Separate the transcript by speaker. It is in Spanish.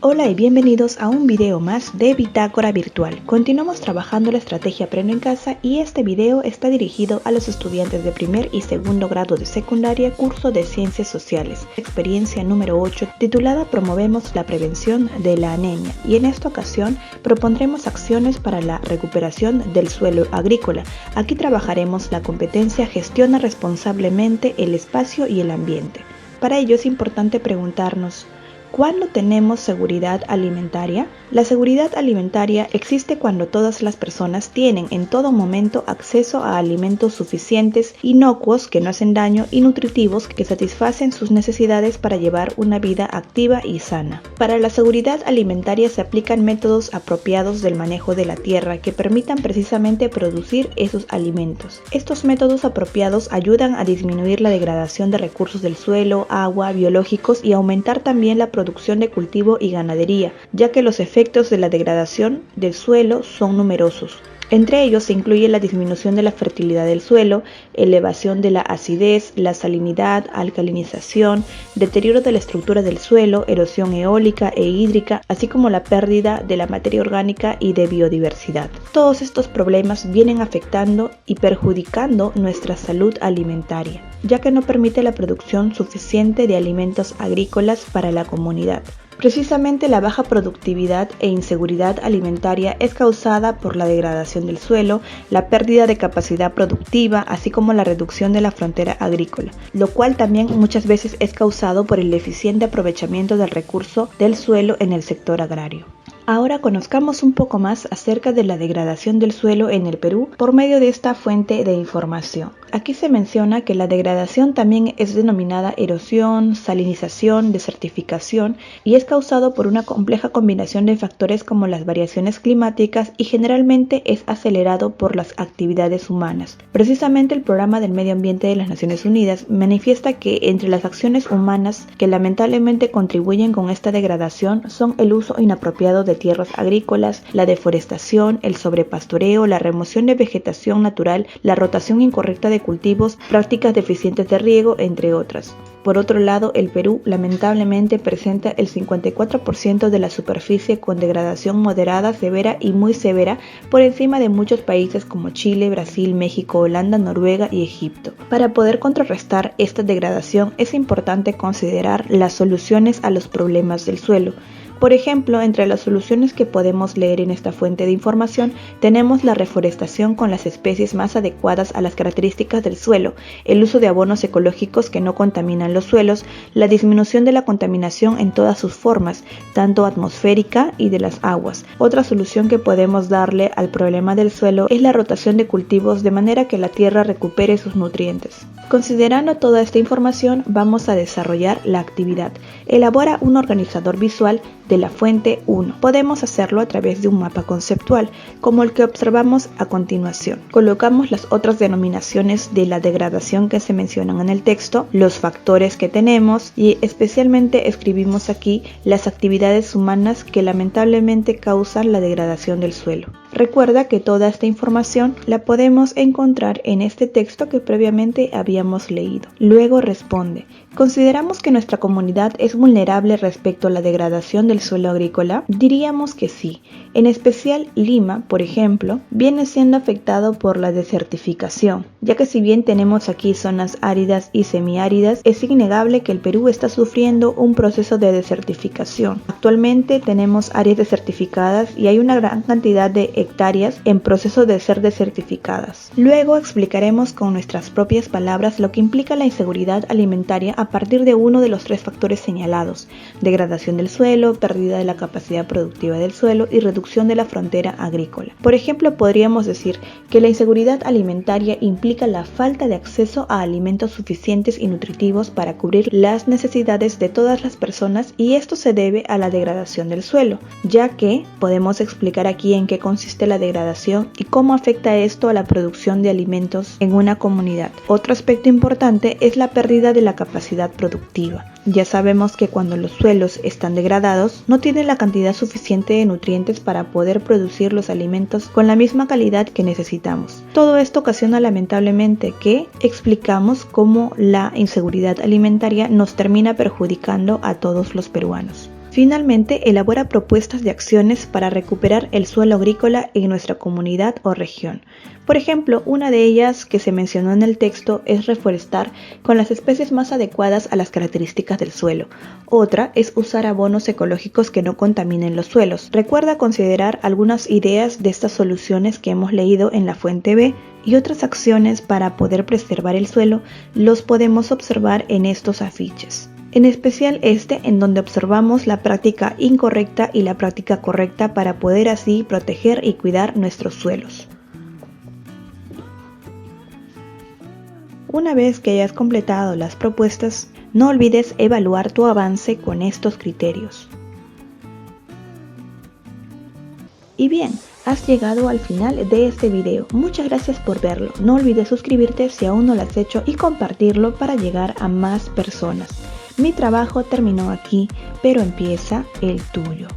Speaker 1: Hola y bienvenidos a un video más de Bitácora Virtual. Continuamos trabajando la estrategia Aprendo en Casa y este video está dirigido a los estudiantes de primer y segundo grado de secundaria, curso de Ciencias Sociales, experiencia número 8, titulada Promovemos la prevención de la anemia, y en esta ocasión propondremos acciones para la recuperación del suelo agrícola. Aquí trabajaremos la competencia Gestiona responsablemente el espacio y el ambiente. Para ello es importante preguntarnos: ¿cuándo tenemos seguridad alimentaria? La seguridad alimentaria existe cuando todas las personas tienen en todo momento acceso a alimentos suficientes, inocuos, que no hacen daño, y nutritivos, que satisfacen sus necesidades para llevar una vida activa y sana. Para la seguridad alimentaria se aplican métodos apropiados del manejo de la tierra que permitan precisamente producir esos alimentos. Estos métodos apropiados ayudan a disminuir la degradación de recursos del suelo, agua, biológicos y aumentar también la producción de cultivo y ganadería, ya que los efectos de la degradación del suelo son numerosos. Entre ellos se incluye la disminución de la fertilidad del suelo, elevación de la acidez, la salinidad, alcalinización, deterioro de la estructura del suelo, erosión eólica e hídrica, así como la pérdida de la materia orgánica y de biodiversidad. Todos estos problemas vienen afectando y perjudicando nuestra salud alimentaria, ya que no permite la producción suficiente de alimentos agrícolas para la comunidad. Precisamente la baja productividad e inseguridad alimentaria es causada por la degradación del suelo, la pérdida de capacidad productiva, así como la reducción de la frontera agrícola, lo cual también muchas veces es causado por el deficiente aprovechamiento del recurso del suelo en el sector agrario. Ahora conozcamos un poco más acerca de la degradación del suelo en el Perú por medio de esta fuente de información. Aquí se menciona que la degradación también es denominada erosión, salinización, desertificación y es causado por una compleja combinación de factores como las variaciones climáticas y generalmente es acelerado por las actividades humanas. Precisamente el Programa del Medio Ambiente de las Naciones Unidas manifiesta que entre las acciones humanas que lamentablemente contribuyen con esta degradación son el uso inapropiado de tierras agrícolas, la deforestación, el sobrepastoreo, la remoción de vegetación natural, la rotación incorrecta de cultivos, prácticas deficientes de riego, entre otras. Por otro lado, el Perú lamentablemente presenta el 54% de la superficie con degradación moderada, severa y muy severa, por encima de muchos países como Chile, Brasil, México, Holanda, Noruega y Egipto. Para poder contrarrestar esta degradación es importante considerar las soluciones a los problemas del suelo. Por ejemplo, entre las soluciones que podemos leer en esta fuente de información tenemos la reforestación con las especies más adecuadas a las características del suelo, el uso de abonos ecológicos que no contaminan los suelos, la disminución de la contaminación en todas sus formas, tanto atmosférica y de las aguas. Otra solución que podemos darle al problema del suelo es la rotación de cultivos de manera que la tierra recupere sus nutrientes. Considerando toda esta información, vamos a desarrollar la actividad. Elabora un organizador visual de la fuente 1. Podemos hacerlo a través de un mapa conceptual, como el que observamos a continuación. Colocamos las otras denominaciones de la degradación que se mencionan en el texto, los factores que tenemos y especialmente escribimos aquí las actividades humanas que lamentablemente causan la degradación del suelo. Recuerda que toda esta información la podemos encontrar en este texto que previamente habíamos leído. Luego responde: ¿consideramos que nuestra comunidad es vulnerable respecto a la degradación del suelo agrícola? Diríamos que sí. En especial Lima, por ejemplo, viene siendo afectado por la desertificación, ya que si bien tenemos aquí zonas áridas y semiáridas, es innegable que el Perú está sufriendo un proceso de desertificación. Actualmente tenemos áreas desertificadas y hay una gran cantidad de hectáreas en proceso de ser desertificadas. Luego explicaremos con nuestras propias palabras lo que implica la inseguridad alimentaria a partir de uno de los tres factores señalados: degradación del suelo, pérdida de la capacidad productiva del suelo y reducción de la frontera agrícola. Por ejemplo, podríamos decir que la inseguridad alimentaria implica la falta de acceso a alimentos suficientes y nutritivos para cubrir las necesidades de todas las personas, y esto se debe a la degradación del suelo, ya que podemos explicar aquí en qué consiste la degradación y cómo afecta esto a la producción de alimentos en una comunidad. Otro aspecto importante es la pérdida de la capacidad productiva. Ya sabemos que cuando los suelos están degradados, no tienen la cantidad suficiente de nutrientes para poder producir los alimentos con la misma calidad que necesitamos. Todo esto ocasiona lamentablemente que explicamos cómo la inseguridad alimentaria nos termina perjudicando a todos los peruanos. Finalmente, elabora propuestas de acciones para recuperar el suelo agrícola en nuestra comunidad o región. Por ejemplo, una de ellas que se mencionó en el texto es reforestar con las especies más adecuadas a las características del suelo. Otra es usar abonos ecológicos que no contaminen los suelos. Recuerda considerar algunas ideas de estas soluciones que hemos leído en la fuente B y otras acciones para poder preservar el suelo los podemos observar en estos afiches. En especial este en donde observamos la práctica incorrecta y la práctica correcta para poder así proteger y cuidar nuestros suelos. Una vez que hayas completado las propuestas, no olvides evaluar tu avance con estos criterios. Y bien, has llegado al final de este video. Muchas gracias por verlo. No olvides suscribirte si aún no lo has hecho y compartirlo para llegar a más personas. Mi trabajo terminó aquí, pero empieza el tuyo.